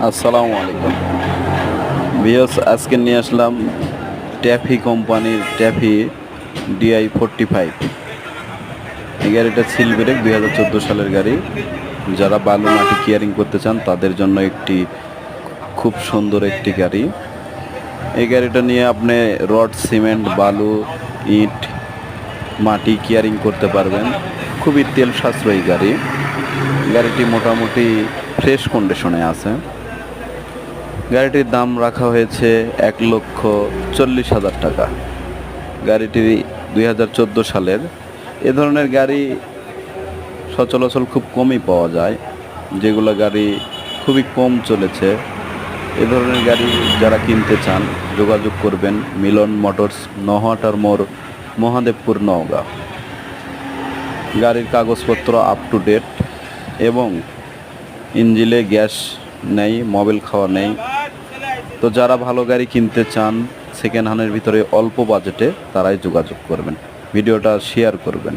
আসসালামু আলাইকুম ভিউয়ার্স, আজকে নিয়ে আসলাম ট্যাফি কোম্পানির ট্যাফি DI45। এই গাড়িটা সিল ব্রেক 2014 সালের গাড়ি। যারা বালু মাটি কেয়ারিং করতে চান তাদের জন্য একটি খুব সুন্দর একটি গাড়ি। এই গাড়িটা নিয়ে আপনি রড, সিমেন্ট, বালু, ইট, মাটি কেয়ারিং করতে পারবেন। খুবই তেল সাশ্রয়ী গাড়ি। গাড়িটি মোটামুটি ফ্রেশ কন্ডিশনে আছে। গাড়িটির দাম রাখা হয়েছে 1,40,000 টাকা। গাড়িটি 2014 সালের। এ ধরনের গাড়ি সচরাচর খুব কমই পাওয়া যায়, যেগুলো গাড়ি খুবই কম চলেছে। এ ধরনের গাড়ি যারা কিনতে চান যোগাযোগ করবেন মিলন মোটরস, নহাটার মোড়, মহাদেবপুর, নওগাঁ। গাড়ির কাগজপত্র আপ টু ডেট এবং ইঞ্জিনে গ্যাস নেই, মোবিল খাওয়া নেই। তো যারা ভালো গাড়ি কিনতে চান সেকেন্ড হ্যান্ডের ভিতরে অল্প বাজেটে, তারাই যোগাযোগ করবেন। ভিডিওটা শেয়ার করবেন।